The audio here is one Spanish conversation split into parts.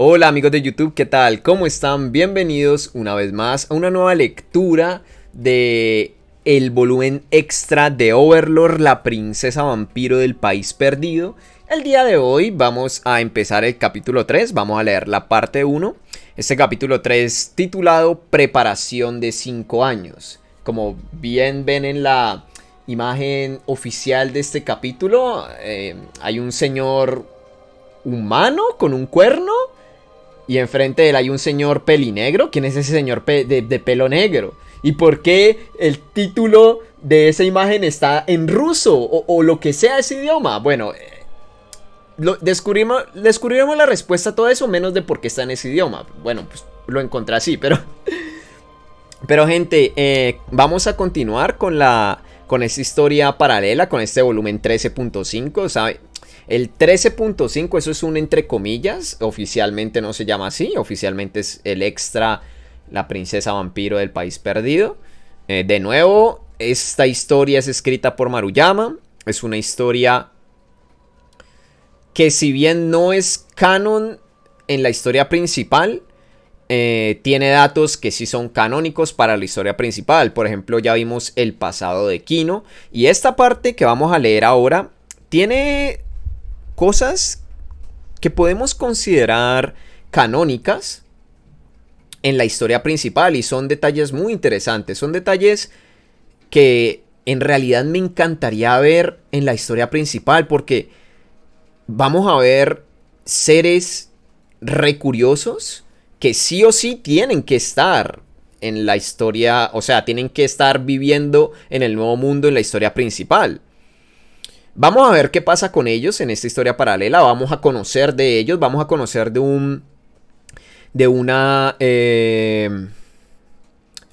Hola amigos de YouTube, ¿qué tal? ¿Cómo están? Bienvenidos una vez más a una nueva lectura de el volumen extra de Overlord, la princesa vampiro del país perdido. El día de hoy vamos a empezar el capítulo 3, vamos a leer la parte 1. Este capítulo 3 titulado Preparación de 5 años. Como bien ven en la imagen oficial de este capítulo, hay un señor humano con un cuerno. Y enfrente de él hay un señor pelinegro. ¿Quién es ese señor de pelo negro? ¿Y por qué el título de esa imagen está en ruso? O lo que sea ese idioma. Bueno, descubriremos la respuesta a todo eso, menos de por qué está en ese idioma. Bueno, pues lo encontré así, pero... Pero gente, vamos a continuar con esta historia paralela, con este volumen 13.5, ¿sabe? El 13.5, eso es un entre comillas, oficialmente no se llama así, oficialmente es el extra, la princesa vampiro del país perdido. De nuevo, esta historia es escrita por Maruyama, es una historia que si bien no es canon en la historia principal, tiene datos que sí son canónicos para la historia principal. Por ejemplo, ya vimos el pasado de Kino, y esta parte que vamos a leer ahora tiene cosas que podemos considerar canónicas en la historia principal, y son detalles muy interesantes, son detalles que en realidad me encantaría ver en la historia principal, porque vamos a ver seres recuriosos que sí o sí tienen que estar en la historia, o sea, tienen que estar viviendo en el nuevo mundo en la historia principal. Vamos a ver qué pasa con ellos en esta historia paralela. Vamos a conocer de ellos. Vamos a conocer de una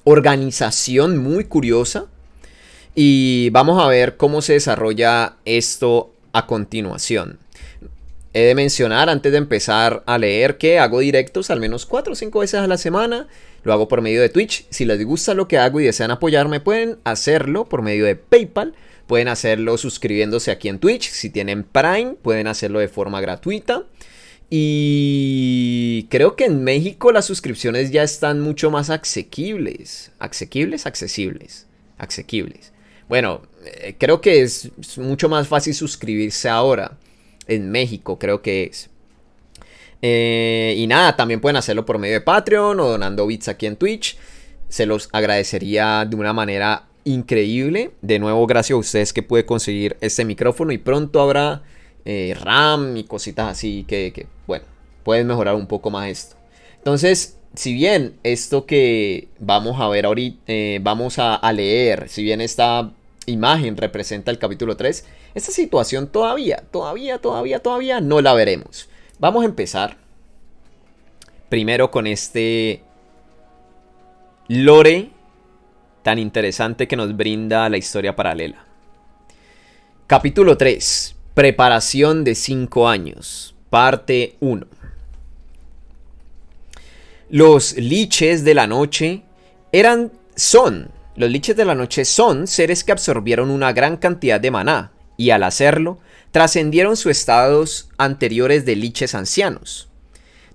organización muy curiosa. Y vamos a ver cómo se desarrolla esto a continuación. He de mencionar antes de empezar a leer que hago directos al menos 4 o 5 veces a la semana. Lo hago por medio de Twitch. Si les gusta lo que hago y desean apoyarme, pueden hacerlo por medio de PayPal. Pueden hacerlo suscribiéndose aquí en Twitch. Si tienen Prime, pueden hacerlo de forma gratuita. Y creo que en México las suscripciones ya están mucho más asequibles. Accesibles. Bueno, creo que es mucho más fácil suscribirse ahora. En México creo que es. Y nada, también pueden hacerlo por medio de Patreon o donando bits aquí en Twitch. Se los agradecería de una manera increíble. De nuevo, gracias a ustedes que pude conseguir este micrófono, y pronto habrá RAM y cositas así que, bueno, pueden mejorar un poco más esto. Entonces, si bien esto que vamos a ver ahorita, vamos a leer, si bien esta imagen representa el capítulo 3, esta situación todavía no la veremos. Vamos a empezar primero con este lore tan interesante que nos brinda la historia paralela. Capítulo 3. Preparación de 5 años. Parte 1. Los liches de la noche son seres que absorbieron una gran cantidad de maná, y al hacerlo, trascendieron sus estados anteriores de liches ancianos.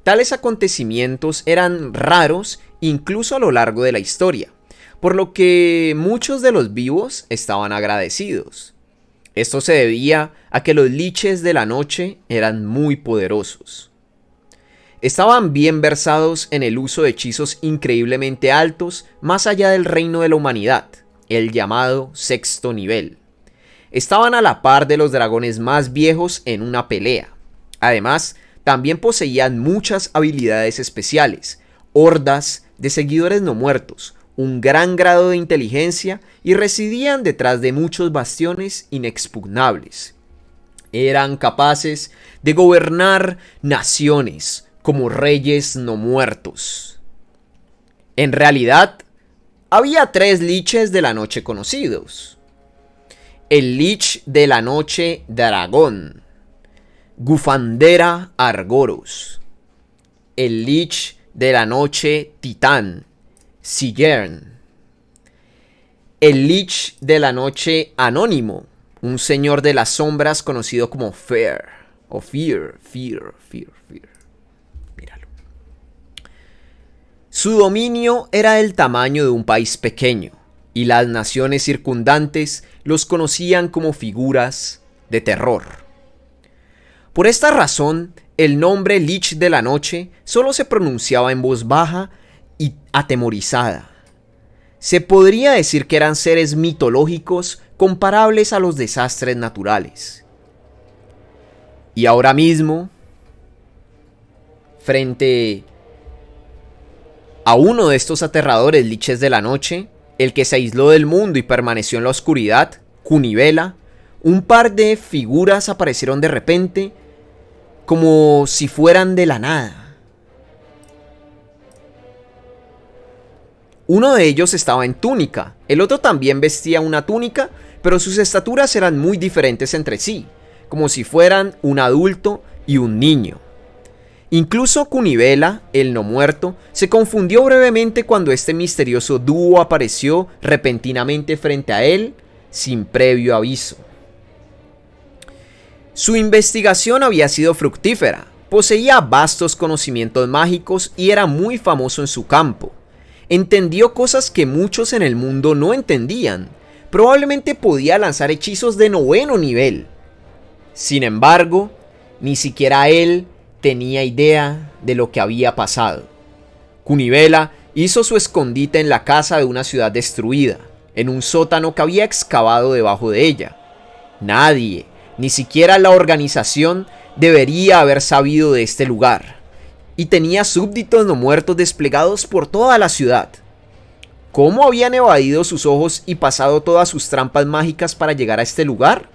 Tales acontecimientos eran raros incluso a lo largo de la historia, por lo que muchos de los vivos estaban agradecidos. Esto se debía a que los liches de la noche eran muy poderosos. Estaban bien versados en el uso de hechizos increíblemente altos más allá del reino de la humanidad, el llamado sexto nivel. Estaban a la par de los dragones más viejos en una pelea. Además, también poseían muchas habilidades especiales, hordas de seguidores no muertos, un gran grado de inteligencia, y residían detrás de muchos bastiones inexpugnables. Eran capaces de gobernar naciones como reyes no muertos. En realidad, había 3 liches de la noche conocidos. El lich de la noche dragón, Gufandera Argoros. El lich de la noche titán, Sigern. El lich de la noche anónimo, un señor de las sombras conocido como Fear. O Fear. míralo. Su dominio era del tamaño de un país pequeño, y las naciones circundantes los conocían como figuras de terror. Por esta razón, el nombre Lich de la Noche solo se pronunciaba en voz baja y atemorizada. Se podría decir que eran seres mitológicos comparables a los desastres naturales. Y ahora mismo, frente a uno de estos aterradores liches de la noche, el que se aisló del mundo y permaneció en la oscuridad, Kunibela, un par de figuras aparecieron de repente, como si fueran de la nada. Uno de ellos estaba en túnica, el otro también vestía una túnica, pero sus estaturas eran muy diferentes entre sí, como si fueran un adulto y un niño. Incluso Kunibela, el no muerto, se confundió brevemente cuando este misterioso dúo apareció repentinamente frente a él, sin previo aviso. Su investigación había sido fructífera, poseía vastos conocimientos mágicos y era muy famoso en su campo. Entendió cosas que muchos en el mundo no entendían. Probablemente podía lanzar hechizos de 9º nivel. Sin embargo, ni siquiera él tenía idea de lo que había pasado. Kunibela hizo su escondite en la casa de una ciudad destruida, en un sótano que había excavado debajo de ella. Nadie, ni siquiera la organización, debería haber sabido de este lugar. Y tenía súbditos no muertos desplegados por toda la ciudad. ¿Cómo habían evadido sus ojos y pasado todas sus trampas mágicas para llegar a este lugar?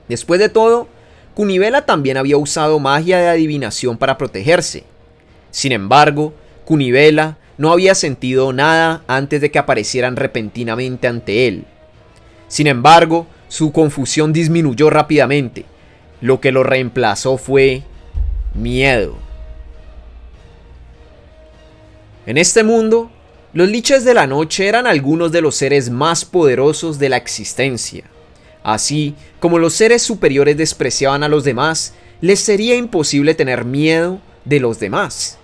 Después de todo, Kunibela también había usado magia de adivinación para protegerse. Sin embargo, Kunibela no había sentido nada antes de que aparecieran repentinamente ante él. Sin embargo, su confusión disminuyó rápidamente. Lo que lo reemplazó fue miedo. En este mundo, los liches de la noche eran algunos de los seres más poderosos de la existencia. Así como los seres superiores despreciaban a los demás, les sería imposible tener miedo de los demás.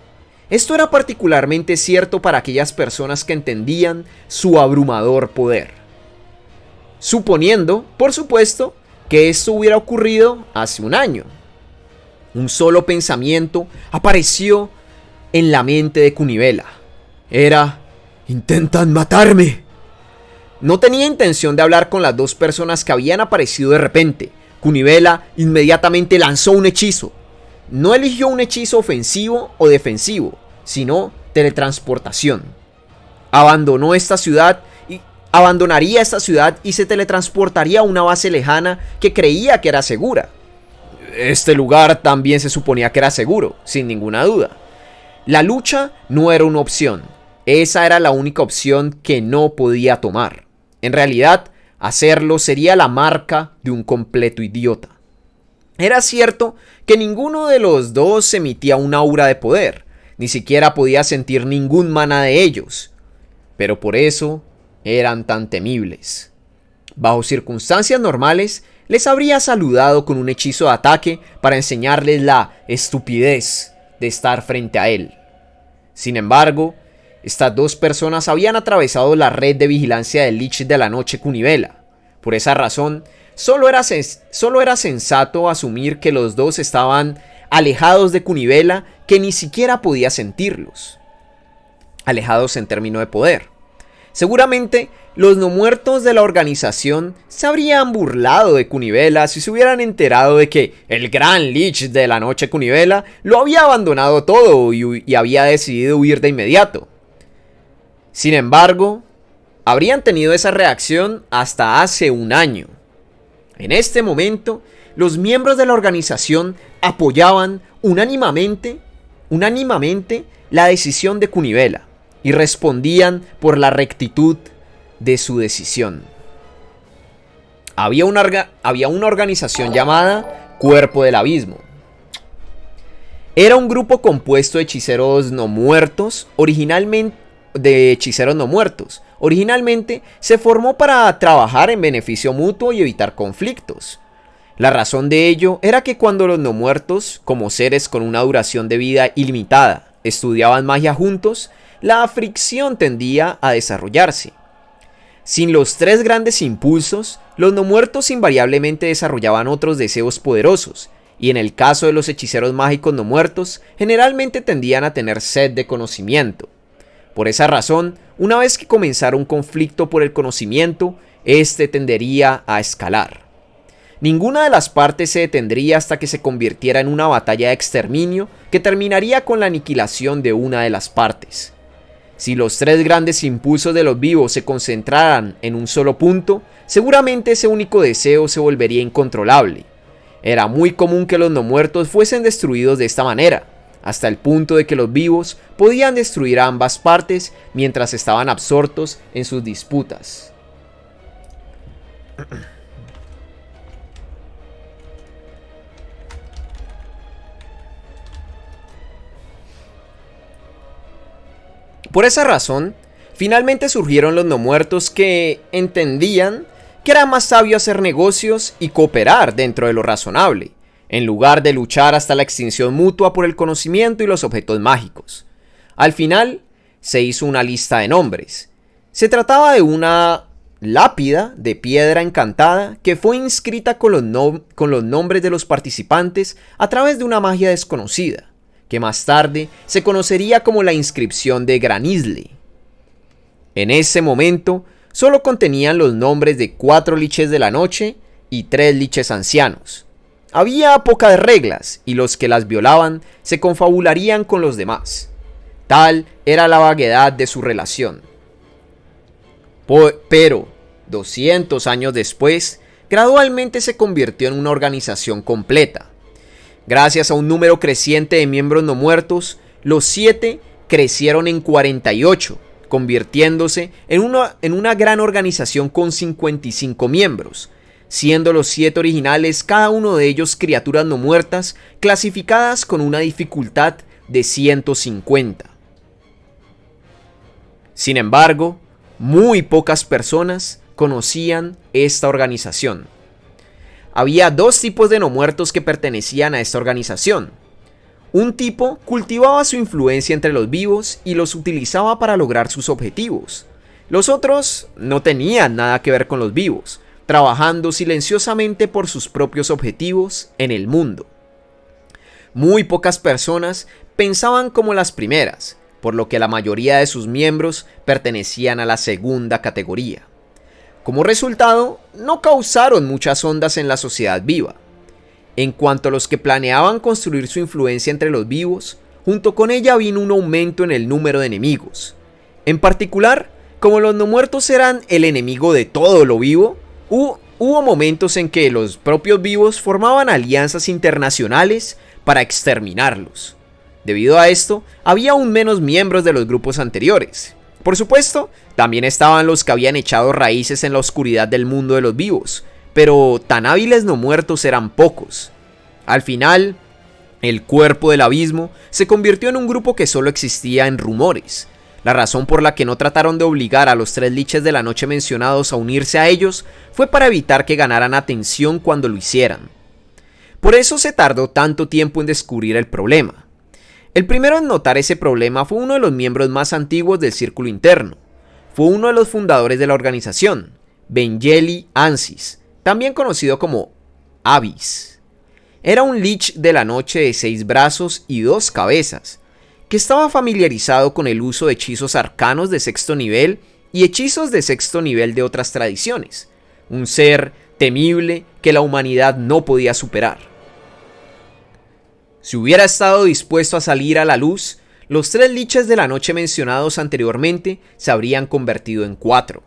Esto era particularmente cierto para aquellas personas que entendían su abrumador poder. Suponiendo, por supuesto, que esto hubiera ocurrido hace un año. Un solo pensamiento apareció en la mente de Kunibela. Era: ¡intentan matarme! No tenía intención de hablar con las dos personas que habían aparecido de repente. Kunibela inmediatamente lanzó un hechizo. No eligió un hechizo ofensivo o defensivo, sino teletransportación. Abandonaría esta ciudad y se teletransportaría a una base lejana que creía que era segura. Este lugar también se suponía que era seguro, sin ninguna duda. La lucha no era una opción. Esa era la única opción que no podía tomar. En realidad, hacerlo sería la marca de un completo idiota. Era cierto que ninguno de los dos emitía un aura de poder, ni siquiera podía sentir ningún maná de ellos, pero por eso eran tan temibles. Bajo circunstancias normales, les habría saludado con un hechizo de ataque para enseñarles la estupidez de estar frente a él. Sin embargo, estas dos personas habían atravesado la red de vigilancia del Lich de la Noche Kunibela. Por esa razón, solo era sensato asumir que los dos estaban alejados de Kunibela, que ni siquiera podía sentirlos. Alejados en términos de poder. Seguramente los no muertos de la organización se habrían burlado de Kunibela si se hubieran enterado de que el gran Lich de la Noche Kunibela lo había abandonado todo y había decidido huir de inmediato. Sin embargo, habrían tenido esa reacción hasta hace un año. En este momento, los miembros de la organización apoyaban unánimemente la decisión de Kunibela y respondían por la rectitud de su decisión. Había una organización llamada Cuerpo del Abismo. Era un grupo compuesto de hechiceros no muertos. Originalmente se formó para trabajar en beneficio mutuo y evitar conflictos. La razón de ello era que cuando los no muertos, como seres con una duración de vida ilimitada, estudiaban magia juntos, la fricción tendía a desarrollarse. Sin los tres grandes impulsos, los no muertos invariablemente desarrollaban otros deseos poderosos, y en el caso de los hechiceros mágicos no muertos, generalmente tendían a tener sed de conocimiento. Por esa razón, una vez que comenzara un conflicto por el conocimiento, este tendería a escalar. Ninguna de las partes se detendría hasta que se convirtiera en una batalla de exterminio que terminaría con la aniquilación de una de las partes. Si los tres grandes impulsos de los vivos se concentraran en un solo punto, seguramente ese único deseo se volvería incontrolable. Era muy común que los no muertos fuesen destruidos de esta manera, hasta el punto de que los vivos podían destruir a ambas partes mientras estaban absortos en sus disputas. Por esa razón, finalmente surgieron los no muertos que entendían que era más sabio hacer negocios y cooperar dentro de lo razonable, en lugar de luchar hasta la extinción mutua por el conocimiento y los objetos mágicos. Al final, se hizo una lista de nombres. Se trataba de una lápida de piedra encantada que fue inscrita con los nombres de los participantes a través de una magia desconocida, que más tarde se conocería como la inscripción de Gran Isle. En ese momento, solo contenían los nombres de 4 liches de la noche y 3 liches ancianos. Había pocas reglas y los que las violaban se confabularían con los demás. Tal era la vaguedad de su relación. Pero, 200 años después, gradualmente se convirtió en una organización completa. Gracias a un número creciente de miembros no muertos, los 7 crecieron en 48, convirtiéndose en una gran organización con 55 miembros, siendo los 7 originales cada uno de ellos criaturas no muertas clasificadas con una dificultad de 150. Sin embargo, muy pocas personas conocían esta organización. Había 2 tipos de no muertos que pertenecían a esta organización. Un tipo cultivaba su influencia entre los vivos y los utilizaba para lograr sus objetivos. Los otros no tenían nada que ver con los vivos, trabajando silenciosamente por sus propios objetivos en el mundo. Muy pocas personas pensaban como las primeras, por lo que la mayoría de sus miembros pertenecían a la segunda categoría. Como resultado, no causaron muchas ondas en la sociedad viva. En cuanto a los que planeaban construir su influencia entre los vivos, junto con ella vino un aumento en el número de enemigos. En particular, como los no muertos eran el enemigo de todo lo vivo, hubo momentos en que los propios vivos formaban alianzas internacionales para exterminarlos. Debido a esto, había aún menos miembros de los grupos anteriores. Por supuesto, también estaban los que habían echado raíces en la oscuridad del mundo de los vivos, pero tan hábiles no muertos eran pocos. Al final, el cuerpo del abismo se convirtió en un grupo que solo existía en rumores. La razón por la que no trataron de obligar a los 3 liches de la noche mencionados a unirse a ellos fue para evitar que ganaran atención cuando lo hicieran. Por eso se tardó tanto tiempo en descubrir el problema. El primero en notar ese problema fue uno de los miembros más antiguos del círculo interno. Fue uno de los fundadores de la organización, Benjeli Ansis, también conocido como Abyss. Era un lich de la noche de 6 brazos y 2 cabezas, que estaba familiarizado con el uso de hechizos arcanos de 6º nivel y hechizos de 6º nivel de otras tradiciones. Un ser temible que la humanidad no podía superar. Si hubiera estado dispuesto a salir a la luz, los 3 liches de la noche mencionados anteriormente se habrían convertido en 4.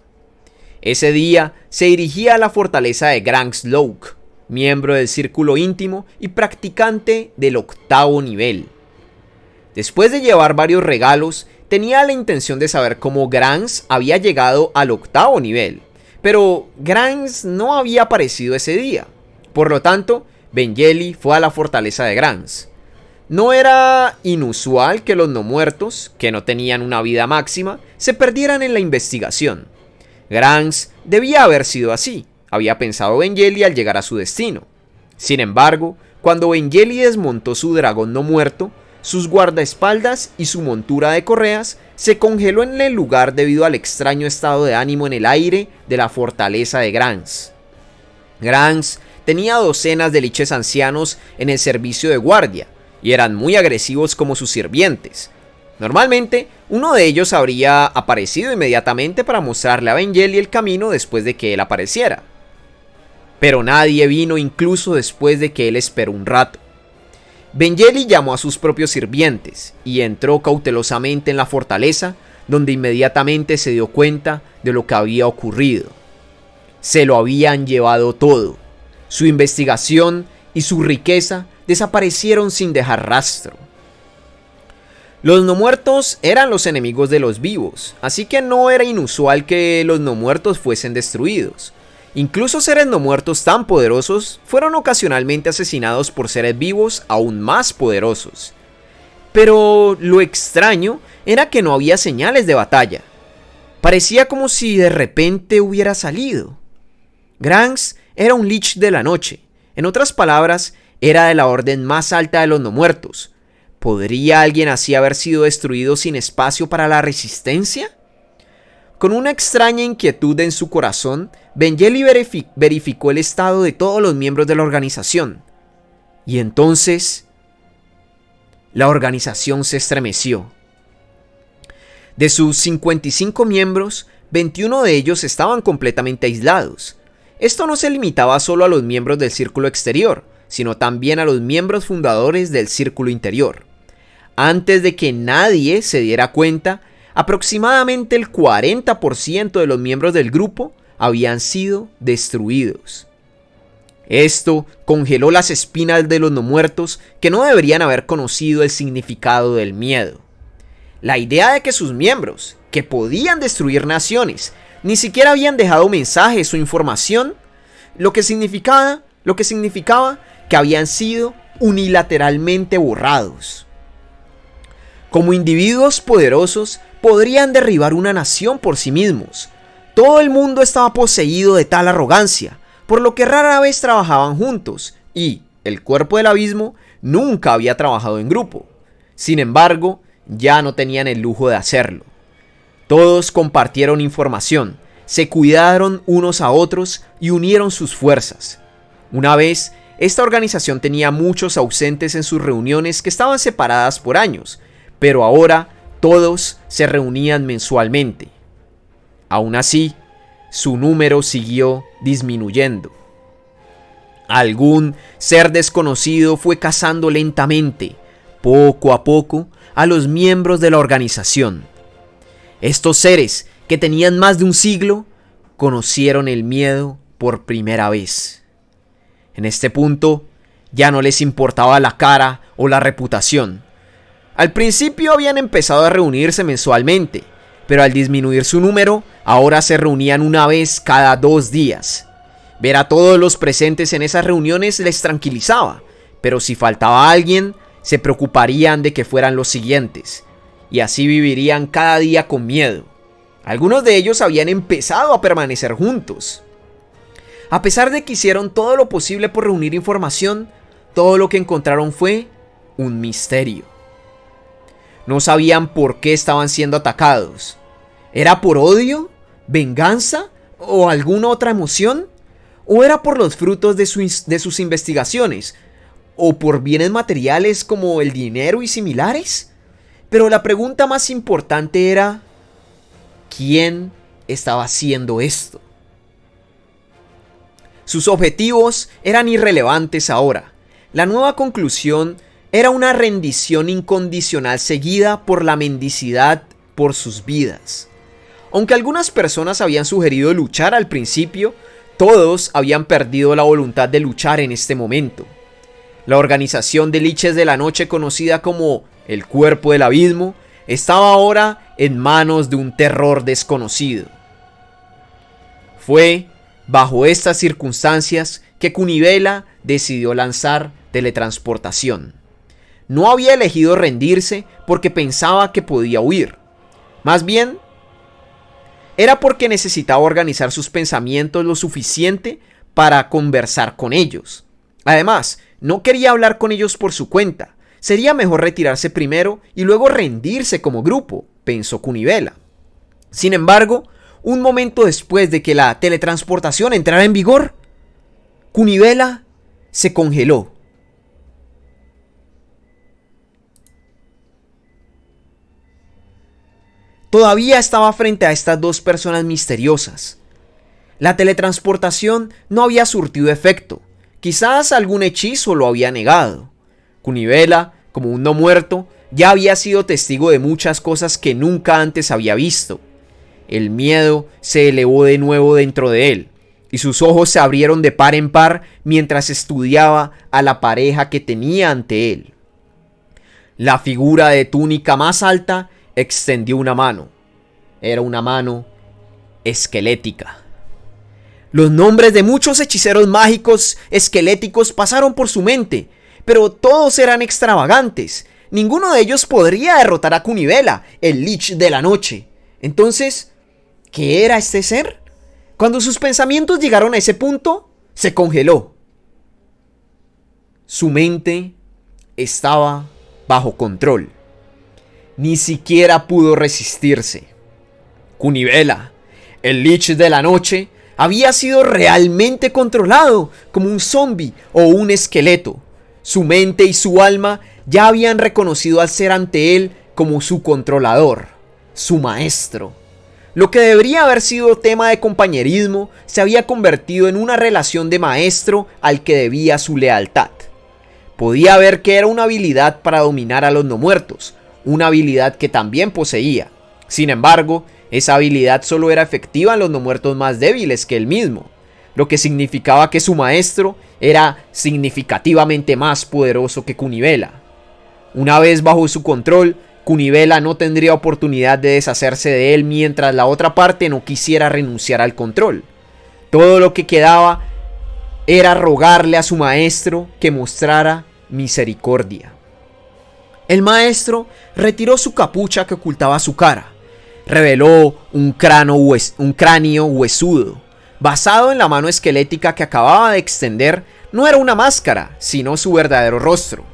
Ese día se dirigía a la fortaleza de Grangslough, miembro del círculo íntimo y practicante del 8º nivel. Después de llevar varios regalos, tenía la intención de saber cómo Grans había llegado al 8º nivel, pero Grans no había aparecido ese día. Por lo tanto, Benjeli fue a la fortaleza de Grans. No era inusual que los no muertos, que no tenían una vida máxima, se perdieran en la investigación. Grans debía haber sido así, había pensado Benjeli al llegar a su destino. Sin embargo, cuando Bengelli desmontó su dragón no muerto, sus guardaespaldas y su montura de correas se congeló en el lugar debido al extraño estado de ánimo en el aire de la fortaleza de Grans. Grans tenía docenas de liches ancianos en el servicio de guardia, y eran muy agresivos como sus sirvientes. Normalmente, uno de ellos habría aparecido inmediatamente para mostrarle a Bengelli el camino después de que él apareciera. Pero nadie vino incluso después de que él esperó un rato. Bengelli llamó a sus propios sirvientes y entró cautelosamente en la fortaleza, donde inmediatamente se dio cuenta de lo que había ocurrido. Se lo habían llevado todo. Su investigación y su riqueza desaparecieron sin dejar rastro. Los no muertos eran los enemigos de los vivos, así que no era inusual que los no muertos fuesen destruidos. Incluso seres no muertos tan poderosos fueron ocasionalmente asesinados por seres vivos aún más poderosos. Pero lo extraño era que no había señales de batalla. Parecía como si de repente hubiera salido. Grans era un lich de la noche. En otras palabras, era de la orden más alta de los no muertos. ¿Podría alguien así haber sido destruido sin espacio para la resistencia? Con una extraña inquietud en su corazón, Bengelli verificó el estado de todos los miembros de la organización. Y entonces, la organización se estremeció. De sus 55 miembros, 21 de ellos estaban completamente aislados. Esto no se limitaba solo a los miembros del círculo exterior, sino también a los miembros fundadores del círculo interior. Antes de que nadie se diera cuenta, aproximadamente el 40% de los miembros del grupo habían sido destruidos. Esto congeló las espinas de los no muertos que no deberían haber conocido el significado del miedo. La idea de que sus miembros, que podían destruir naciones, ni siquiera habían dejado mensajes o información, lo que significaba que habían sido unilateralmente borrados. Como individuos poderosos, podrían derribar una nación por sí mismos. Todo el mundo estaba poseído de tal arrogancia, por lo que rara vez trabajaban juntos, y el cuerpo del abismo nunca había trabajado en grupo. Sin embargo, ya no tenían el lujo de hacerlo. Todos compartieron información, se cuidaron unos a otros y unieron sus fuerzas. Una vez, esta organización tenía muchos ausentes en sus reuniones que estaban separadas por años, pero ahora todos se reunían mensualmente. Aún así, su número siguió disminuyendo. Algún ser desconocido fue cazando lentamente, poco a poco, a los miembros de la organización. Estos seres, que tenían más de un siglo, conocieron el miedo por primera vez. En este punto, ya no les importaba la cara o la reputación. Al principio habían empezado a reunirse mensualmente, pero al disminuir su número, ahora se reunían una vez cada 2 días. Ver a todos los presentes en esas reuniones les tranquilizaba, pero si faltaba alguien, se preocuparían de que fueran los siguientes, y así vivirían cada día con miedo. Algunos de ellos habían empezado a permanecer juntos. A pesar de que hicieron todo lo posible por reunir información, todo lo que encontraron fue un misterio. No sabían por qué estaban siendo atacados. ¿Era por odio, venganza o alguna otra emoción? ¿O era por los frutos de sus investigaciones? ¿O por bienes materiales como el dinero y similares? Pero la pregunta más importante era: ¿quién estaba haciendo esto? Sus objetivos eran irrelevantes ahora. La nueva conclusión era una rendición incondicional seguida por la mendicidad por sus vidas. Aunque algunas personas habían sugerido luchar al principio, todos habían perdido la voluntad de luchar en este momento. La organización de liches de la noche, conocida como el Cuerpo del Abismo, estaba ahora en manos de un terror desconocido. Fue bajo estas circunstancias que Kunibela decidió lanzar teletransportación. No había elegido rendirse porque pensaba que podía huir. Más bien, era porque necesitaba organizar sus pensamientos lo suficiente para conversar con ellos. Además, no quería hablar con ellos por su cuenta. Sería mejor retirarse primero y luego rendirse como grupo, pensó Kunivela. Sin embargo, un momento después de que la teletransportación entrara en vigor, Kunivela se congeló. Todavía estaba frente a estas dos personas misteriosas. La teletransportación no había surtido efecto. Quizás algún hechizo lo había negado. Kunivela, como un no muerto, ya había sido testigo de muchas cosas que nunca antes había visto. El miedo se elevó de nuevo dentro de él, y sus ojos se abrieron de par en par mientras estudiaba a la pareja que tenía ante él. La figura de túnica más alta extendió una mano. Era una mano esquelética. Los nombres de muchos hechiceros mágicos esqueléticos pasaron por su mente, pero todos eran extravagantes. Ninguno de ellos podría derrotar a Kunivela, el Lich de la Noche. Entonces, ¿qué era este ser? Cuando sus pensamientos llegaron a ese punto, se congeló. Su mente estaba bajo control. Ni siquiera pudo resistirse. Kunivela, el Lich de la Noche, había sido realmente controlado como un zombie o un esqueleto. Su mente y su alma ya habían reconocido al ser ante él como su controlador, su maestro. Lo que debería haber sido tema de compañerismo se había convertido en una relación de maestro al que debía su lealtad. Podía ver que era una habilidad para dominar a los no muertos, una habilidad que también poseía. Sin embargo, esa habilidad solo era efectiva en los no muertos más débiles que él mismo, lo que significaba que su maestro era significativamente más poderoso que Kunivela. Una vez bajo su control, Kunivela no tendría oportunidad de deshacerse de él mientras la otra parte no quisiera renunciar al control. Todo lo que quedaba era rogarle a su maestro que mostrara misericordia. El maestro retiró su capucha que ocultaba su cara. Reveló un cráneo huesudo. Basado en la mano esquelética que acababa de extender, no era una máscara, sino su verdadero rostro.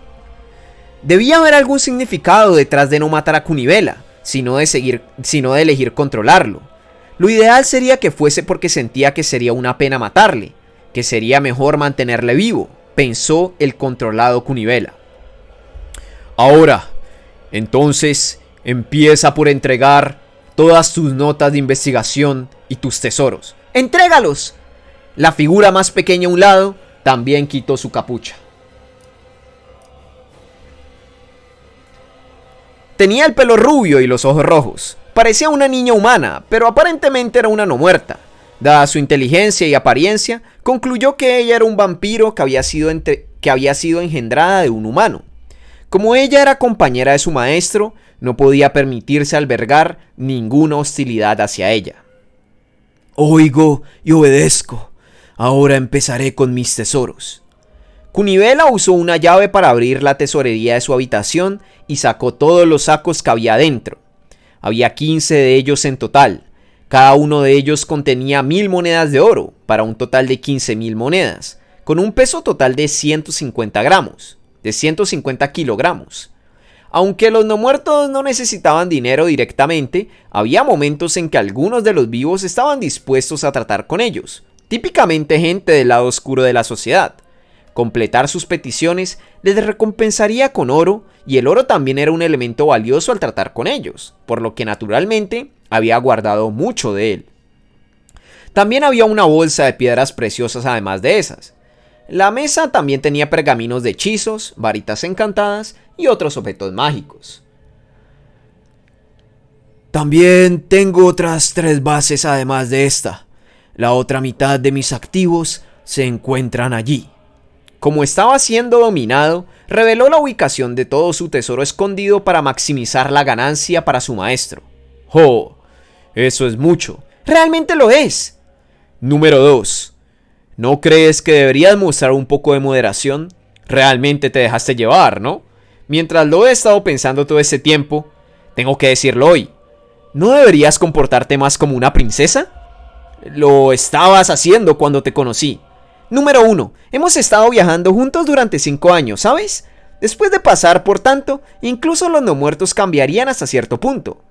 Debía haber algún significado detrás de no matar a Kunivela, sino de elegir controlarlo. Lo ideal sería que fuese porque sentía que sería una pena matarle, que sería mejor mantenerle vivo, pensó el controlado Kunivela. Ahora, entonces, empieza por entregar todas tus notas de investigación y tus tesoros. ¡Entrégalos! La figura más pequeña a un lado también quitó su capucha. Tenía el pelo rubio y los ojos rojos. Parecía una niña humana, pero aparentemente era una no muerta. Dada su inteligencia y apariencia, concluyó que ella era un vampiro que había sido engendrada de un humano. Como ella era compañera de su maestro, no podía permitirse albergar ninguna hostilidad hacia ella. Oigo y obedezco. Ahora empezaré con mis tesoros. Kunivela usó una llave para abrir la tesorería de su habitación y sacó todos los sacos que había dentro. Había 15 de ellos en total. Cada uno de ellos contenía 1000 monedas de oro, para un total de 15.000 monedas, con un peso total de 150 gramos, de 150 kilogramos. Aunque los no muertos no necesitaban dinero directamente, había momentos en que algunos de los vivos estaban dispuestos a tratar con ellos, típicamente gente del lado oscuro de la sociedad. Completar sus peticiones les recompensaría con oro, y el oro también era un elemento valioso al tratar con ellos, por lo que naturalmente había guardado mucho de él. También había una bolsa de piedras preciosas además de esas. La mesa también tenía pergaminos de hechizos, varitas encantadas y otros objetos mágicos. También tengo otras 3 bases además de esta. La otra mitad de mis activos se encuentran allí. Como estaba siendo dominado, reveló la ubicación de todo su tesoro escondido para maximizar la ganancia para su maestro. ¡Oh! Eso es mucho. ¡Realmente lo es! Número 2. ¿No crees que deberías mostrar un poco de moderación? Realmente te dejaste llevar, ¿no? Mientras lo he estado pensando todo ese tiempo, tengo que decirlo hoy. ¿No deberías comportarte más como una princesa? Lo estabas haciendo cuando te conocí. Número 1. Hemos estado viajando juntos durante 5 años, ¿sabes? Después de pasar por tanto, incluso los no muertos cambiarían hasta cierto punto.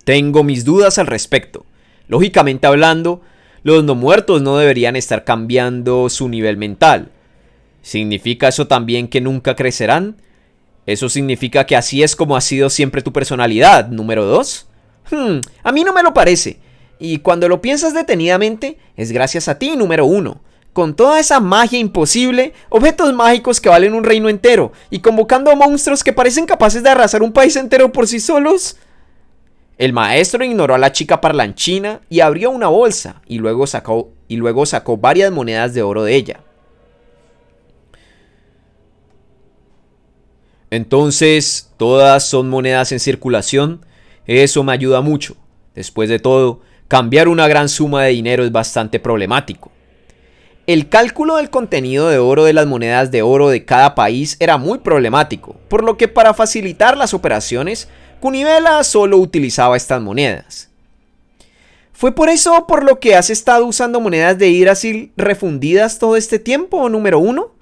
Tengo mis dudas al respecto. Lógicamente hablando, los no muertos no deberían estar cambiando su nivel mental. ¿Significa eso también que nunca crecerán? ¿Eso significa que así es como ha sido siempre tu personalidad, número 2? A mí no me lo parece. Y cuando lo piensas detenidamente, es gracias a ti, número 1. Con toda esa magia imposible, objetos mágicos que valen un reino entero, y convocando a monstruos que parecen capaces de arrasar un país entero por sí solos. El maestro ignoró a la chica parlanchina y abrió una bolsa, y luego sacó varias monedas de oro de ella. Entonces, ¿todas son monedas en circulación? Eso me ayuda mucho. Después de todo, cambiar una gran suma de dinero es bastante problemático. El cálculo del contenido de oro de las monedas de oro de cada país era muy problemático, por lo que para facilitar las operaciones, Kunivela solo utilizaba estas monedas. ¿Fue por eso por lo que has estado usando monedas de Yggdrasil refundidas todo este tiempo, número 1?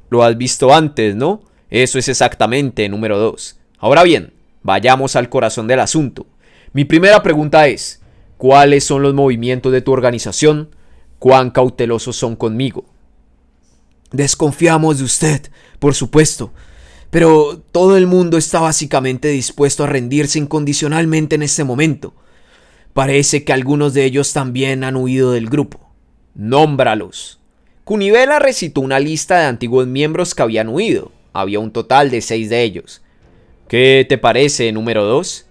Lo has visto antes, ¿no? Eso es exactamente, número 2. Ahora bien, vayamos al corazón del asunto. Mi primera pregunta es, ¿cuáles son los movimientos de tu organización? ¿Cuán cautelosos son conmigo? Desconfiamos de usted, por supuesto, pero todo el mundo está básicamente dispuesto a rendirse incondicionalmente en este momento. Parece que algunos de ellos también han huido del grupo. Nómbralos. Kunivela recitó una lista de antiguos miembros que habían huido. Había un total de 6 de ellos. ¿Qué te parece, número 2?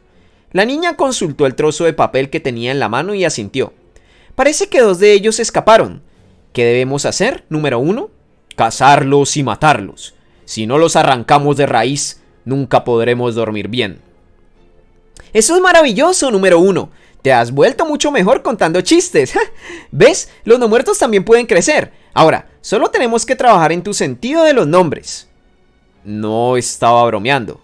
La niña consultó el trozo de papel que tenía en la mano y asintió. Parece que 2 de ellos escaparon. ¿Qué debemos hacer, número 1? Cazarlos y matarlos. Si no los arrancamos de raíz, nunca podremos dormir bien. Eso es maravilloso, número 1. Te has vuelto mucho mejor contando chistes. ¿Ves? Los no muertos también pueden crecer. Ahora, solo tenemos que trabajar en tu sentido de los nombres. No estaba bromeando.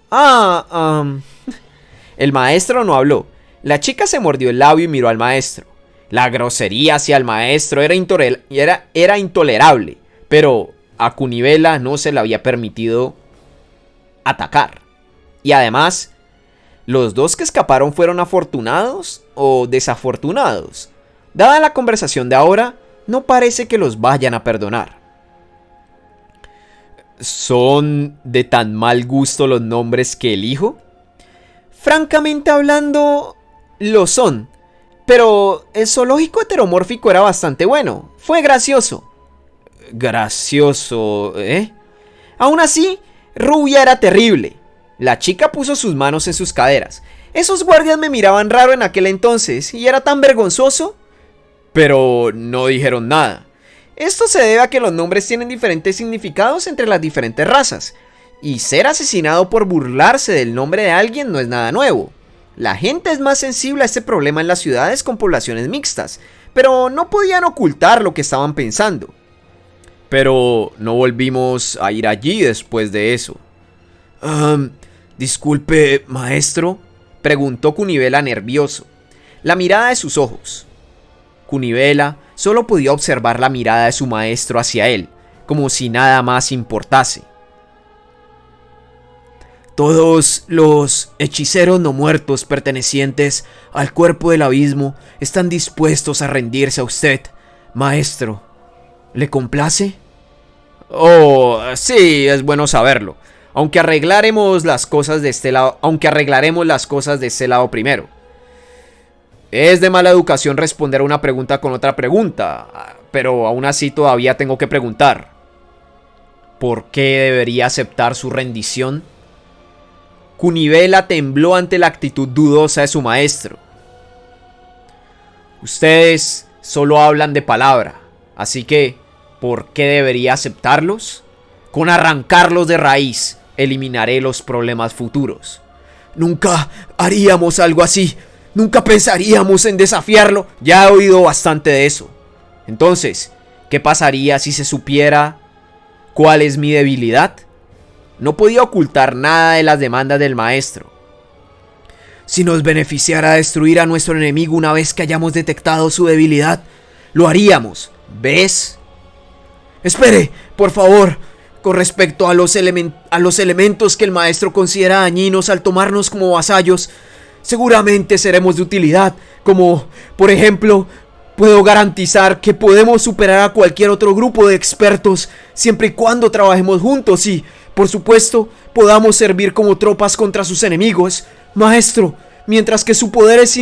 El maestro no habló. La chica se mordió el labio y miró al maestro. La grosería hacia el maestro era intolerable, pero a Kunivela no se le había permitido atacar. Y además, ¿los 2 que escaparon fueron afortunados o desafortunados? Dada la conversación de ahora, no parece que los vayan a perdonar. ¿Son de tan mal gusto los nombres que elijo? Francamente hablando, lo son. Pero el zoológico heteromórfico era bastante bueno. Fue gracioso. ¿Gracioso, eh? Aún así, Rubia era terrible. La chica puso sus manos en sus caderas. Esos guardias me miraban raro en aquel entonces y era tan vergonzoso. Pero no dijeron nada. Esto se debe a que los nombres tienen diferentes significados entre las diferentes razas. Y ser asesinado por burlarse del nombre de alguien no es nada nuevo. La gente es más sensible a este problema en las ciudades con poblaciones mixtas, pero no podían ocultar lo que estaban pensando. Pero no volvimos a ir allí después de eso. Disculpe, maestro, preguntó Kunivela nervioso. La mirada de sus ojos. Kunivela solo podía observar la mirada de su maestro hacia él, como si nada más importase. Todos los hechiceros no muertos pertenecientes al cuerpo del abismo están dispuestos a rendirse a usted, maestro. ¿Le complace? Oh, sí, es bueno saberlo. Aunque arreglaremos las cosas de este lado primero. Es de mala educación responder a una pregunta con otra pregunta, pero aún así todavía tengo que preguntar. ¿Por qué debería aceptar su rendición? Kunivela tembló ante la actitud dudosa de su maestro. Ustedes solo hablan de palabra, así que, ¿por qué debería aceptarlos? Con arrancarlos de raíz, eliminaré los problemas futuros. Nunca haríamos algo así. Nunca pensaríamos en desafiarlo. Ya he oído bastante de eso. Entonces, ¿qué pasaría si se supiera cuál es mi debilidad? No podía ocultar nada de las demandas del maestro. Si nos beneficiara destruir a nuestro enemigo una vez que hayamos detectado su debilidad, lo haríamos. ¿Ves? Espere, por favor. Con respecto a los elementos que el maestro considera dañinos al tomarnos como vasallos, seguramente seremos de utilidad, como, por ejemplo, puedo garantizar que podemos superar a cualquier otro grupo de expertos siempre y cuando trabajemos juntos y, por supuesto, podamos servir como tropas contra sus enemigos. Maestro, mientras que su poder es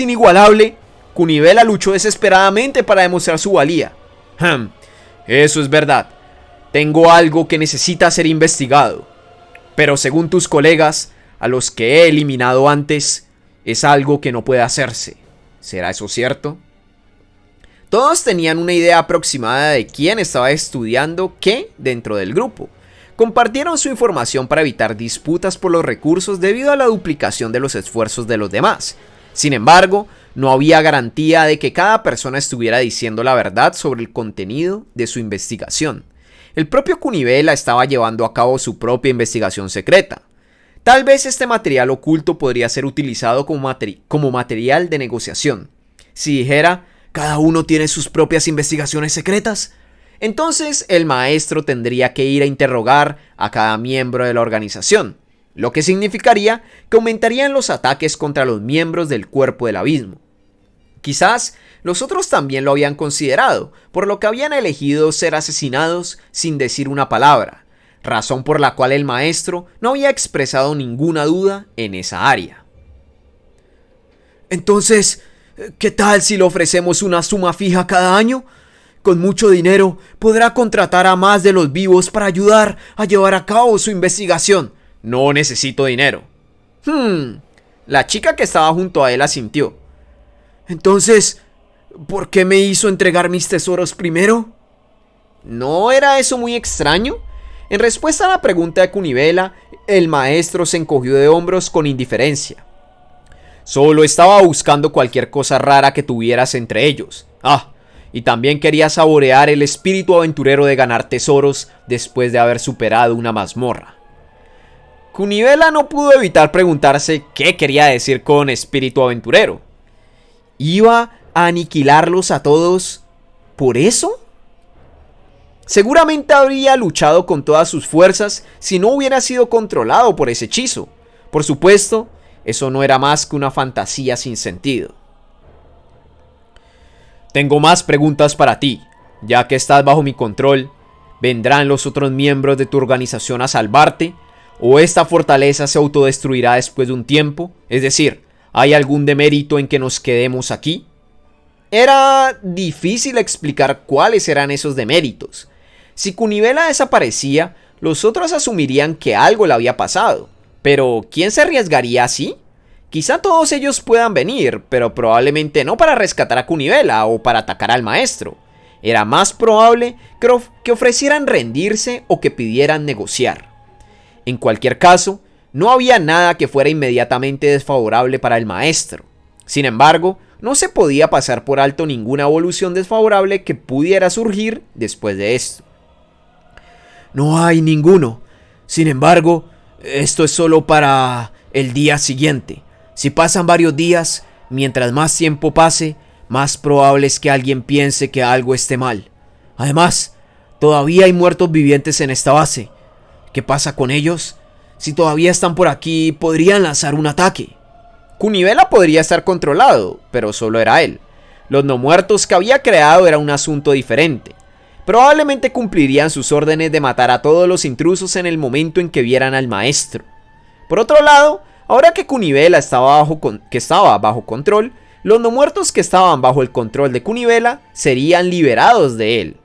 inigualable, Kunibela luchó desesperadamente para demostrar su valía. Eso es verdad. Tengo algo que necesita ser investigado. Pero según tus colegas, a los que he eliminado antes, es algo que no puede hacerse. ¿Será eso cierto? Todos tenían una idea aproximada de quién estaba estudiando qué dentro del grupo. Compartieron su información para evitar disputas por los recursos debido a la duplicación de los esfuerzos de los demás. Sin embargo, no había garantía de que cada persona estuviera diciendo la verdad sobre el contenido de su investigación. El propio Kunibela estaba llevando a cabo su propia investigación secreta. Tal vez este material oculto podría ser utilizado como material de negociación. Si dijera, cada uno tiene sus propias investigaciones secretas, entonces el maestro tendría que ir a interrogar a cada miembro de la organización, lo que significaría que aumentarían los ataques contra los miembros del Cuerpo del Abismo. Quizás los otros también lo habían considerado, por lo que habían elegido ser asesinados sin decir una palabra, razón por la cual el maestro no había expresado ninguna duda en esa área. Entonces, ¿qué tal si le ofrecemos una suma fija cada año? Con mucho dinero podrá contratar a más de los vivos para ayudar a llevar a cabo su investigación. No necesito dinero. La chica que estaba junto a él asintió. Entonces, ¿por qué me hizo entregar mis tesoros primero? ¿No era eso muy extraño? En respuesta a la pregunta de Kunibela, el maestro se encogió de hombros con indiferencia. Solo estaba buscando cualquier cosa rara que tuvieras entre ellos. Y también quería saborear el espíritu aventurero de ganar tesoros después de haber superado una mazmorra. Kunibela no pudo evitar preguntarse qué quería decir con espíritu aventurero. ¿Iba a aniquilarlos a todos por eso? Seguramente habría luchado con todas sus fuerzas si no hubiera sido controlado por ese hechizo. Por supuesto, eso no era más que una fantasía sin sentido. Tengo más preguntas para ti. Ya que estás bajo mi control, ¿vendrán los otros miembros de tu organización a salvarte? ¿O esta fortaleza se autodestruirá después de un tiempo? Es decir, ¿hay algún demérito en que nos quedemos aquí? Era difícil explicar cuáles eran esos deméritos. Si Kunibela desaparecía, los otros asumirían que algo le había pasado. Pero, ¿quién se arriesgaría así? Quizá todos ellos puedan venir, pero probablemente no para rescatar a Kunibela o para atacar al maestro. Era más probable que ofrecieran rendirse o que pidieran negociar. En cualquier caso, no había nada que fuera inmediatamente desfavorable para el maestro. Sin embargo, no se podía pasar por alto ninguna evolución desfavorable que pudiera surgir después de esto. No hay ninguno. Sin embargo, esto es solo para el día siguiente. Si pasan varios días, mientras más tiempo pase, más probable es que alguien piense que algo esté mal. Además, todavía hay muertos vivientes en esta base. ¿Qué pasa con ellos? Si todavía están por aquí, podrían lanzar un ataque. Kunibela podría estar controlado, pero solo era él. Los no muertos que había creado era un asunto diferente. Probablemente cumplirían sus órdenes de matar a todos los intrusos en el momento en que vieran al maestro. Por otro lado, ahora que Kunibela estaba bajo control, los no muertos que estaban bajo el control de Kunibela serían liberados de él.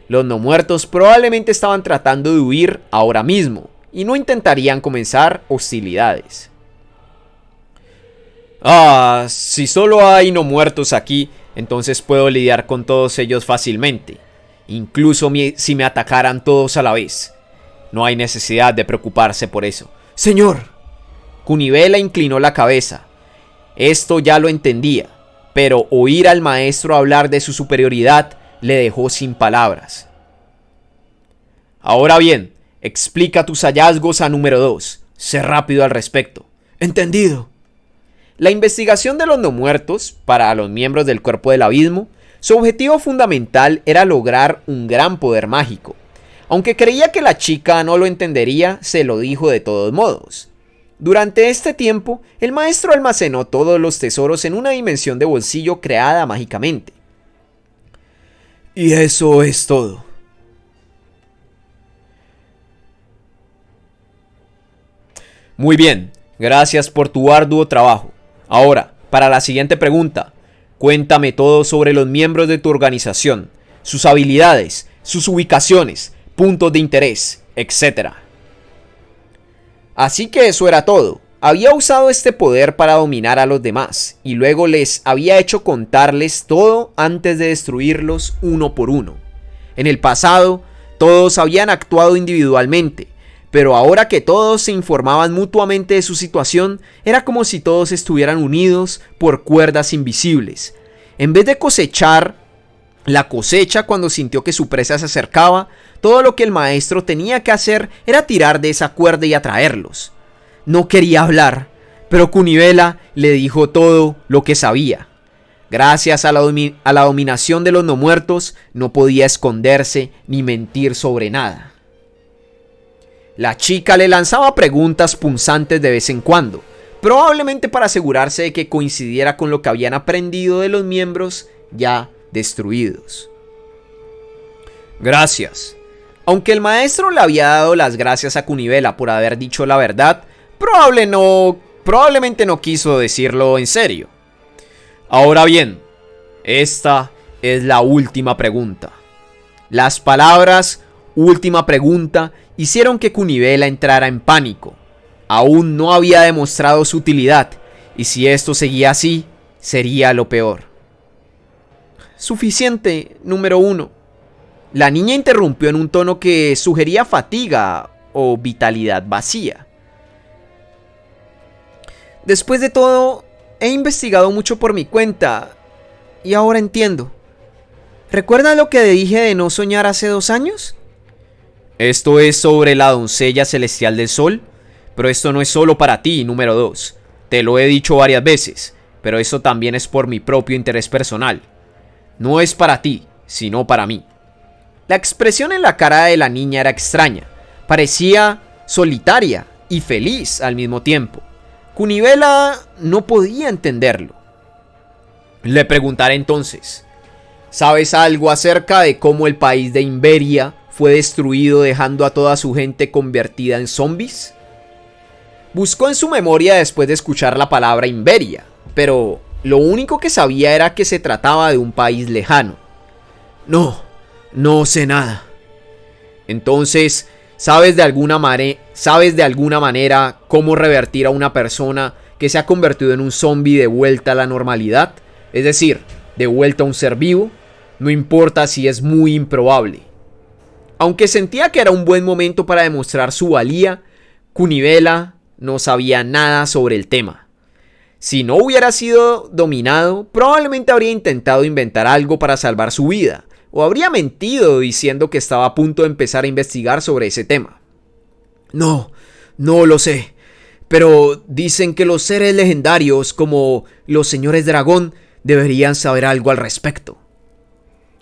Los no muertos probablemente estaban tratando de huir ahora mismo y no intentarían comenzar hostilidades. Si solo hay no muertos aquí, entonces puedo lidiar con todos ellos fácilmente. Incluso si me atacaran todos a la vez. No hay necesidad de preocuparse por eso. Señor. Kunibela inclinó la cabeza. Esto ya lo entendía, pero oír al maestro hablar de su superioridad le dejó sin palabras. Ahora bien, explica tus hallazgos a número 2. Sé rápido al respecto. Entendido. La investigación de los no muertos, para los miembros del Cuerpo del Abismo, Su objetivo fundamental era lograr un gran poder mágico. Aunque creía que la chica no lo entendería, se lo dijo de todos modos. Durante este tiempo, el maestro almacenó todos los tesoros en una dimensión de bolsillo creada mágicamente. Y eso es todo. Muy bien, gracias por tu arduo trabajo. Ahora, para la siguiente pregunta, cuéntame todo sobre los miembros de tu organización, sus habilidades, sus ubicaciones, puntos de interés, etc. Así que eso era todo. Había usado este poder para dominar a los demás, y luego les había hecho contarles todo antes de destruirlos uno por uno. En el pasado, todos habían actuado individualmente, pero ahora que todos se informaban mutuamente de su situación, era como si todos estuvieran unidos por cuerdas invisibles. En vez de cosechar la cosecha cuando sintió que su presa se acercaba, todo lo que el maestro tenía que hacer era tirar de esa cuerda y atraerlos. No quería hablar, pero Kunibela le dijo todo lo que sabía. Gracias a la dominación de los no muertos, no podía esconderse ni mentir sobre nada. La chica le lanzaba preguntas punzantes de vez en cuando, probablemente para asegurarse de que coincidiera con lo que habían aprendido de los miembros ya destruidos. Gracias. Aunque el maestro le había dado las gracias a Kunibela por haber dicho la verdad, probablemente no quiso decirlo en serio. Ahora bien, esta es la última pregunta. Las palabras última pregunta hicieron que Kunibela entrara en pánico. Aún no había demostrado su utilidad, y si esto seguía así, sería lo peor. Suficiente, número 1. La niña interrumpió en un tono que sugería fatiga o vitalidad vacía. Después de todo, he investigado mucho por mi cuenta, y ahora entiendo. ¿Recuerdas lo que dije de no soñar hace 2 años? Esto es sobre la doncella celestial del sol, pero esto no es solo para ti, número 2. Te lo he dicho varias veces, pero eso también es por mi propio interés personal. No es para ti, sino para mí. La expresión en la cara de la niña era extraña. Parecía solitaria y feliz al mismo tiempo. Kunibela no podía entenderlo. Le preguntaré entonces, ¿sabes algo acerca de cómo el país de Inveria fue destruido dejando a toda su gente convertida en zombies? Buscó en su memoria después de escuchar la palabra Inveria, pero lo único que sabía era que se trataba de un país lejano. No sé nada. Entonces, ¿sabes de alguna manera cómo revertir a una persona que se ha convertido en un zombie de vuelta a la normalidad? Es decir, de vuelta a un ser vivo. No importa si es muy improbable. Aunque sentía que era un buen momento para demostrar su valía, Kunibela no sabía nada sobre el tema. Si no hubiera sido dominado, probablemente habría intentado inventar algo para salvar su vida, o habría mentido diciendo que estaba a punto de empezar a investigar sobre ese tema. No lo sé, pero dicen que los seres legendarios como los señores dragón deberían saber algo al respecto.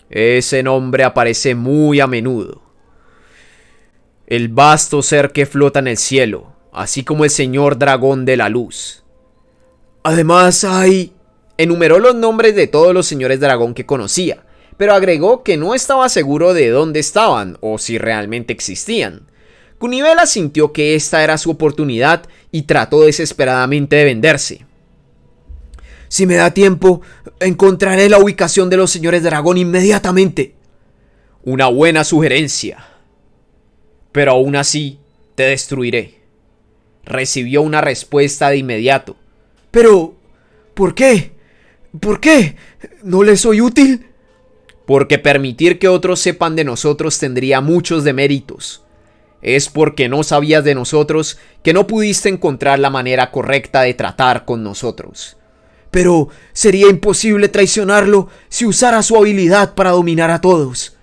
Ese nombre aparece muy a menudo. El vasto ser que flota en el cielo, así como el señor dragón de la luz. Además enumeró los nombres de todos los señores dragón que conocía, pero agregó que no estaba seguro de dónde estaban o si realmente existían. Kunibela sintió que esta era su oportunidad y trató desesperadamente de venderse. Si me da tiempo, encontraré la ubicación de los señores dragón inmediatamente. Una buena sugerencia. Pero aún así, te destruiré. Recibió una respuesta de inmediato. Pero, ¿por qué? ¿Por qué? ¿No le soy útil? Porque permitir que otros sepan de nosotros tendría muchos deméritos. Es porque no sabías de nosotros que no pudiste encontrar la manera correcta de tratar con nosotros. Pero sería imposible traicionarlo si usara su habilidad para dominar a todos.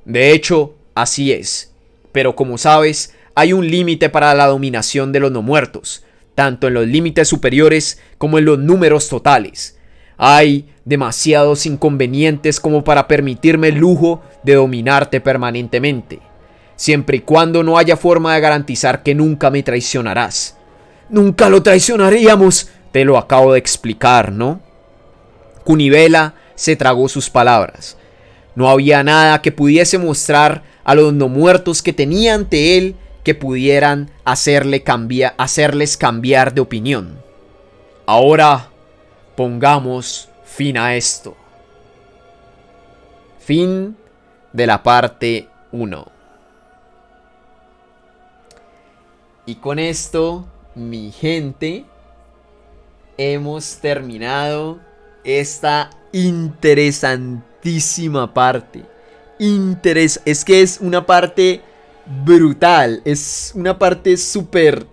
De hecho, así es. Pero como sabes, hay un límite para la dominación de los no muertos, tanto en los límites superiores como en los números totales. Hay demasiados inconvenientes como para permitirme el lujo de dominarte permanentemente, siempre y cuando no haya forma de garantizar que nunca me traicionarás. Nunca lo traicionaríamos, te lo acabo de explicar, ¿no? Cunibela se tragó sus palabras. No había nada que pudiese mostrar a los no muertos que tenía ante él que pudieran hacerles cambiar de opinión. Ahora pongamos fin a esto. Fin de la parte 1. Y con esto, mi gente, hemos terminado esta interesantísima parte. Es que es una parte brutal. Es una parte súper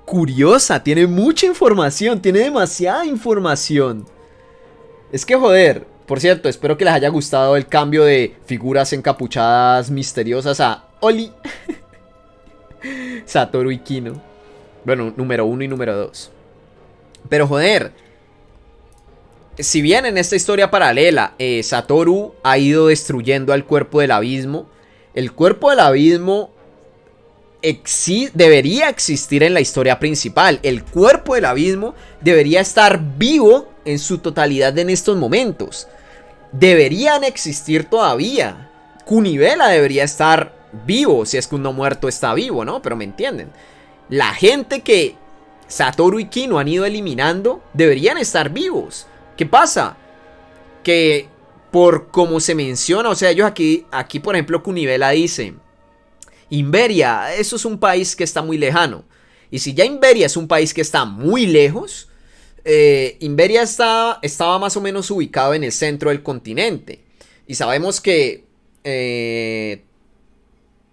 curiosa. Tiene mucha información. Tiene demasiada información. Es que joder. Por cierto, espero que les haya gustado el cambio de figuras encapuchadas misteriosas a Oli, Satoru y Kino. Bueno, número 1 y número 2. Pero joder, si bien en esta historia paralela Satoru ha ido destruyendo al cuerpo del abismo, el cuerpo del abismo debería existir en la historia principal. El cuerpo del abismo debería estar vivo en su totalidad en estos momentos. Deberían existir todavía. Cunibela debería estar vivo, si es que un no muerto está vivo, ¿no? Pero me entienden. La gente que Satoru y Kino han ido eliminando deberían estar vivos. ¿Qué pasa? Que por como se menciona, o sea, ellos aquí por ejemplo Cunibela dice: Inveria, eso es un país que está muy lejano. Y si ya Inveria es un país que está muy lejos, Inveria estaba más o menos ubicado en el centro del continente. Y sabemos que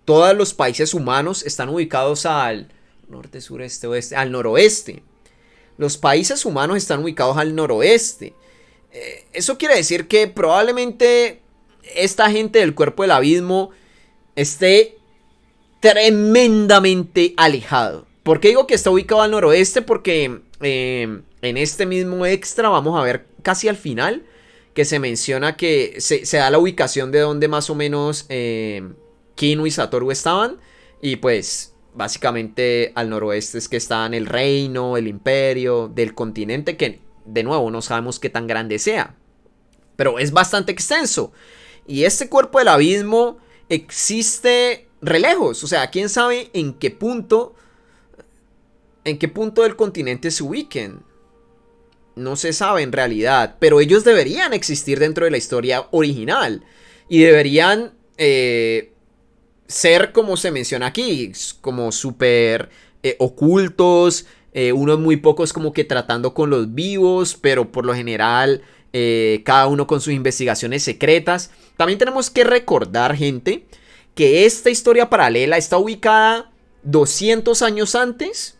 todos los países humanos están ubicados al norte, sureste, oeste, al noroeste. Los países humanos están ubicados al noroeste. Eso quiere decir que probablemente esta gente del cuerpo del abismo esté tremendamente alejado. ¿Por qué digo que está ubicado al noroeste? Porque en este mismo extra vamos a ver casi al final que se menciona que se da la ubicación de donde más o menos Kino y Satoru estaban. Y pues básicamente al noroeste es que están el reino, el imperio del continente, que de nuevo no sabemos qué tan grande sea, pero es bastante extenso. Y este cuerpo del abismo existe re lejos. O sea, quién sabe en qué punto del continente se ubiquen. No se sabe en realidad, pero ellos deberían existir dentro de la historia original. Y deberían ser, como se menciona aquí, como súper ocultos. Unos muy pocos como que tratando con los vivos, pero por lo general cada uno con sus investigaciones secretas. También tenemos que recordar, gente, que esta historia paralela está ubicada 200 años antes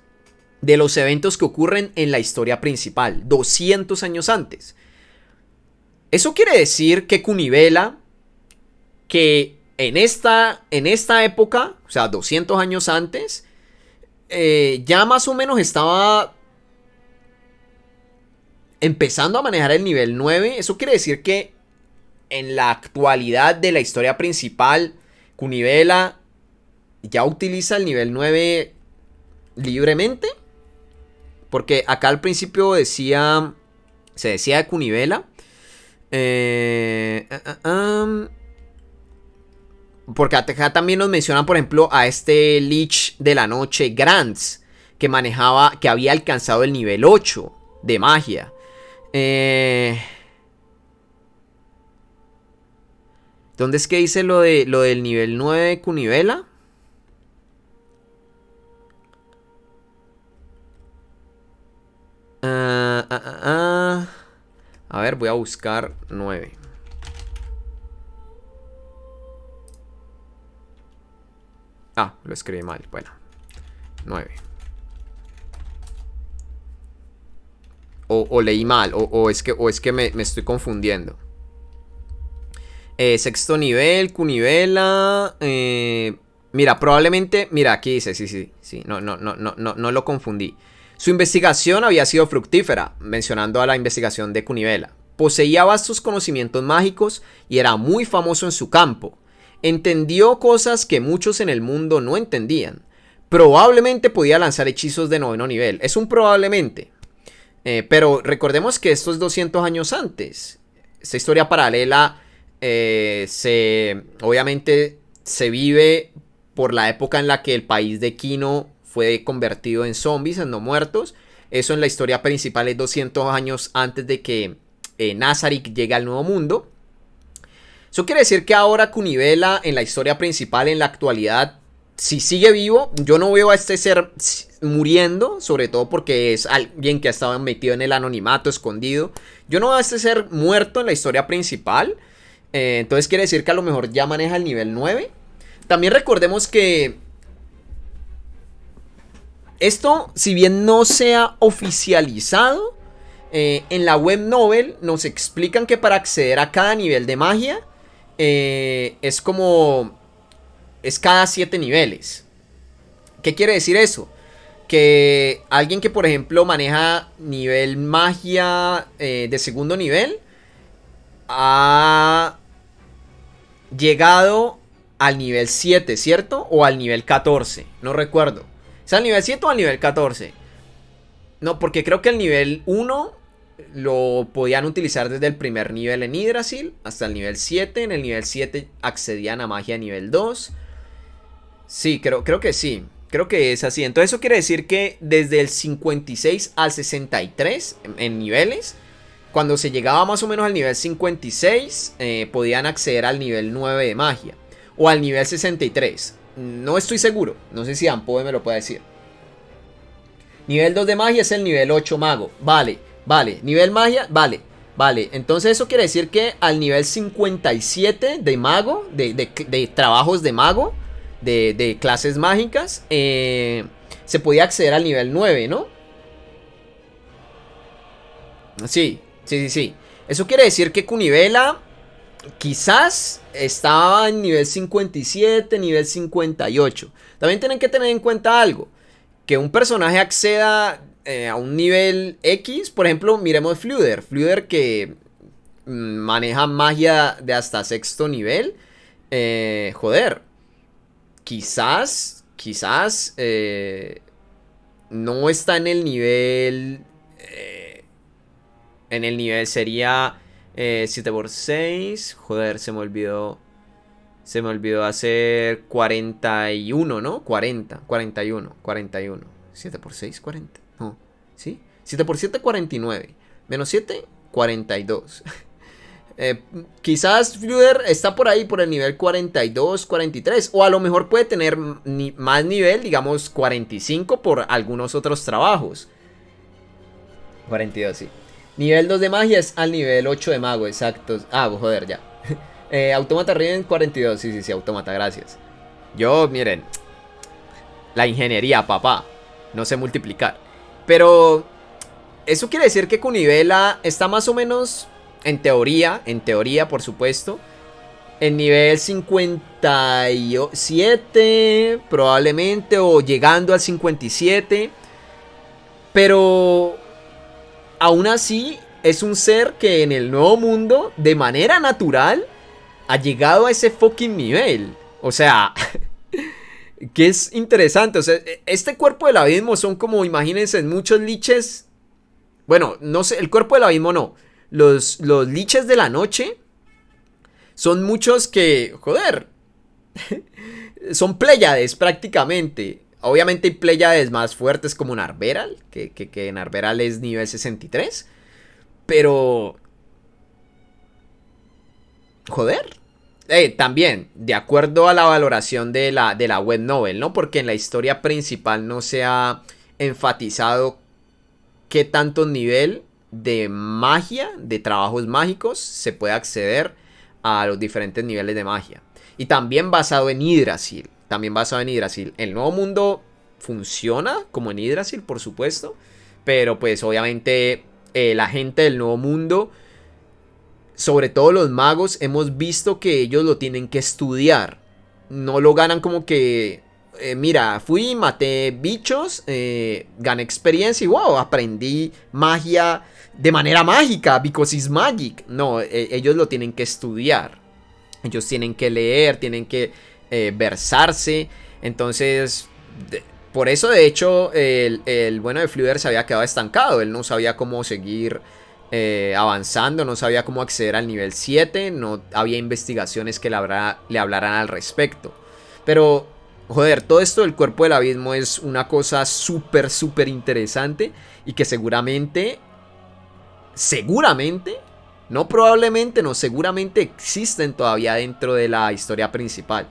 de los eventos que ocurren en la historia principal. 200 años antes. Eso quiere decir que Cunibela, que en esta época, o sea, 200 años antes, ya más o menos estaba empezando a manejar el nivel 9. Eso quiere decir que en la actualidad de la historia principal, Cunibela ya utiliza el nivel 9 libremente. Porque acá al principio se decía de Cunibela. Porque acá también nos mencionan, por ejemplo, a este Lich de la Noche, Grants, que había alcanzado el nivel 8 de magia. ¿Dónde es que dice lo del nivel 9 de Cunibela? A ver, voy a buscar 9. Ah, lo escribí mal. Bueno, 9. O leí mal, o es que me estoy confundiendo. Sexto nivel, Cunibela. Mira, probablemente. Mira, aquí dice, sí. No lo confundí. Su investigación había sido fructífera, mencionando a la investigación de Cunivela. Poseía vastos conocimientos mágicos y era muy famoso en su campo. Entendió cosas que muchos en el mundo no entendían. Probablemente podía lanzar hechizos de noveno nivel. Es un probablemente. Pero recordemos que esto es 200 años antes. Esta historia paralela obviamente se vive por la época en la que el país de Kino fue convertido en zombies, en no muertos. Eso en la historia principal es 200 años antes de que Nazarick llegue al Nuevo Mundo. Eso quiere decir que ahora Cunivela en la historia principal, en la actualidad, si sigue vivo, yo no veo a este ser muriendo, sobre todo porque es alguien que ha estado metido en el anonimato, escondido. Yo no veo a este ser muerto en la historia principal. Entonces quiere decir que a lo mejor ya maneja el nivel 9. También recordemos que esto, si bien no se ha oficializado, en la web novel nos explican que para acceder a cada nivel de magia es cada 7 niveles. ¿Qué quiere decir eso? Que alguien que por ejemplo maneja nivel magia de segundo nivel ha llegado al nivel 7, ¿cierto? O al nivel 14, no recuerdo. ¿Es al nivel 7 o al nivel 14? No, porque creo que el nivel 1 lo podían utilizar desde el primer nivel en Yggdrasil hasta el nivel 7. En el nivel 7 accedían a magia nivel 2. Sí, creo que sí. Creo que es así. Entonces eso quiere decir que desde el 56 al 63 en niveles, cuando se llegaba más o menos al nivel 56, podían acceder al nivel 9 de magia. O al nivel 63. No estoy seguro. No sé si Ampoe me lo puede decir. Nivel 2 de magia es el nivel 8 mago. Vale. Nivel magia, vale. Entonces eso quiere decir que al nivel 57 de mago, de trabajos de mago, de clases mágicas, se podía acceder al nivel 9, ¿no? Sí. Eso quiere decir que Cunivela quizás estaba en nivel 57, nivel 58. También tienen que tener en cuenta algo. Que un personaje acceda a un nivel X, por ejemplo, miremos Fluder que maneja magia de hasta sexto nivel. Joder, quizás no está en el nivel. En el nivel sería 7 por 6. Joder, se me olvidó hacer 41, ¿no? 41. 7 por 6, 40. No, ¿sí? 7 por 7, 49. Menos 7, 42. Quizás Fluder está por ahí, por el nivel 42, 43. O a lo mejor puede tener más nivel, digamos 45 por algunos otros trabajos. 42, sí. Nivel 2 de magia es al nivel 8 de mago, exacto. Joder, ya. Autómata Riven 42. Sí, autómata, gracias. Yo, miren, la ingeniería, papá. No sé multiplicar. Pero eso quiere decir que Cunivela está más o menos, en teoría, por supuesto, en nivel 57, probablemente, o llegando al 57. Pero aún así es un ser que en el Nuevo Mundo, de manera natural, ha llegado a ese fucking nivel. O sea, que es interesante. O sea, este cuerpo del abismo son como, imagínense, muchos liches. Bueno, no sé, el cuerpo del abismo no. Los liches de la noche son muchos que, joder, son Pléyades prácticamente. Obviamente hay Pléyades más fuertes como Narveral, que Narveral es nivel 63. Pero, joder. También, de acuerdo a la valoración de la web novel, ¿no? Porque en la historia principal no se ha enfatizado qué tanto nivel de magia, de trabajos mágicos, se puede acceder a los diferentes niveles de magia. Y también basado en Yggdrasil. El Nuevo Mundo funciona como en Yggdrasil, por supuesto. Pero pues obviamente la gente del Nuevo Mundo, sobre todo los magos, hemos visto que ellos lo tienen que estudiar. No lo ganan como que mira, fui, maté bichos, gané experiencia y wow, aprendí magia de manera mágica, because it's magic. No, ellos lo tienen que estudiar. Ellos tienen que leer, tienen que versarse. Entonces, por eso de hecho el bueno de Fluder se había quedado estancado. Él no sabía cómo seguir avanzando, no sabía cómo acceder al nivel 7. No había investigaciones que le hablaran al respecto. Pero, joder, todo esto del cuerpo del abismo es una cosa súper interesante. Y que seguramente, no probablemente, no, seguramente existen todavía dentro de la historia principal.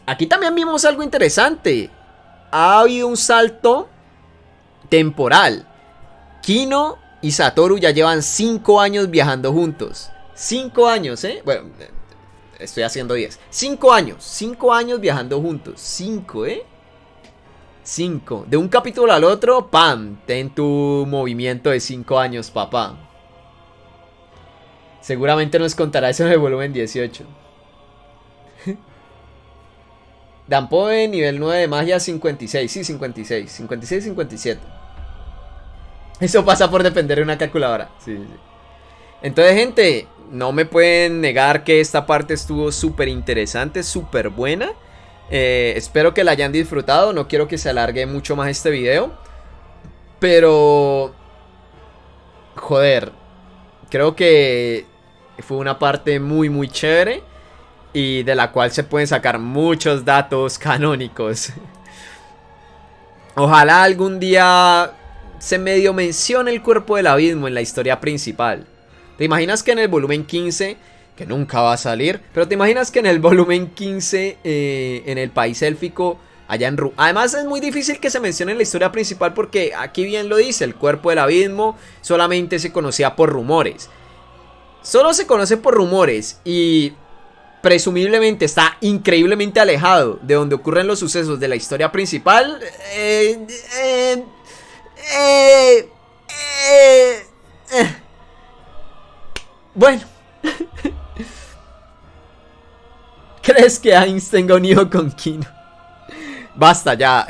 Aquí también vimos algo interesante. Ha habido un salto temporal. Kino y Satoru ya llevan 5 años viajando juntos. 5 años, ¿eh? Bueno, estoy haciendo 10. 5 años. 5 años viajando juntos. 5, ¿eh? 5. De un capítulo al otro, ¡pam! Ten tu movimiento de 5 años, papá. Seguramente nos contará eso en el volumen 18. Danpoe, nivel 9 de magia 56. Sí, 56. 56, 57. Eso pasa por depender de una calculadora. Sí. Entonces, gente, no me pueden negar que esta parte estuvo súper interesante, súper buena. Espero que la hayan disfrutado. No quiero que se alargue mucho más este video. Pero, joder, creo que fue una parte muy chévere. Y de la cual se pueden sacar muchos datos canónicos. Ojalá algún día se medio mencione el cuerpo del abismo en la historia principal. ¿Te imaginas que en el volumen 15, que nunca va a salir, pero te imaginas que en el volumen 15, en el país élfico, allá en además es muy difícil que se mencione en la historia principal porque aquí bien lo dice, el cuerpo del abismo solamente se conocía por rumores. Solo se conoce por rumores y presumiblemente está increíblemente alejado de donde ocurren los sucesos de la historia principal. Bueno. ¿Crees que Ainz tenga un hijo con Kino? Basta ya.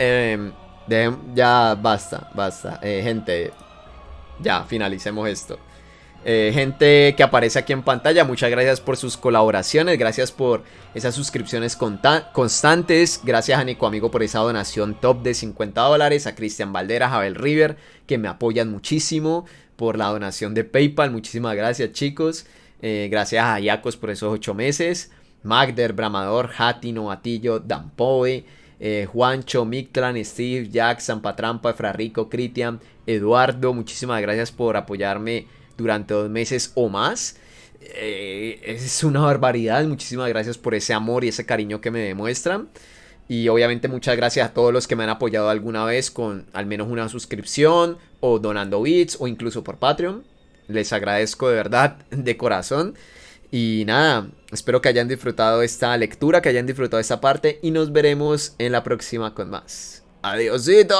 Ya basta. Gente, ya finalicemos esto. Gente que aparece aquí en pantalla, muchas gracias por sus colaboraciones, gracias por esas suscripciones constantes, gracias a Nico Amigo por esa donación top de $50, a Cristian Valdera, Javel River, que me apoyan muchísimo por la donación de PayPal, muchísimas gracias chicos, gracias a Yacos por esos 8 meses, Magder, Bramador, Hati, Novatillo, Dampoe, Juancho, Mictlan, Steve, Jack, Zampatrampa, Efrarico, Critian, Eduardo, muchísimas gracias por apoyarme durante 2 meses o más. Es una barbaridad. Muchísimas gracias por ese amor y ese cariño que me demuestran. Y obviamente muchas gracias a todos los que me han apoyado alguna vez con al menos una suscripción o donando bits o incluso por Patreon. Les agradezco de verdad, de corazón. Y nada, espero que hayan disfrutado esta lectura, que hayan disfrutado esta parte y nos veremos en la próxima con más. ¡Adiósito!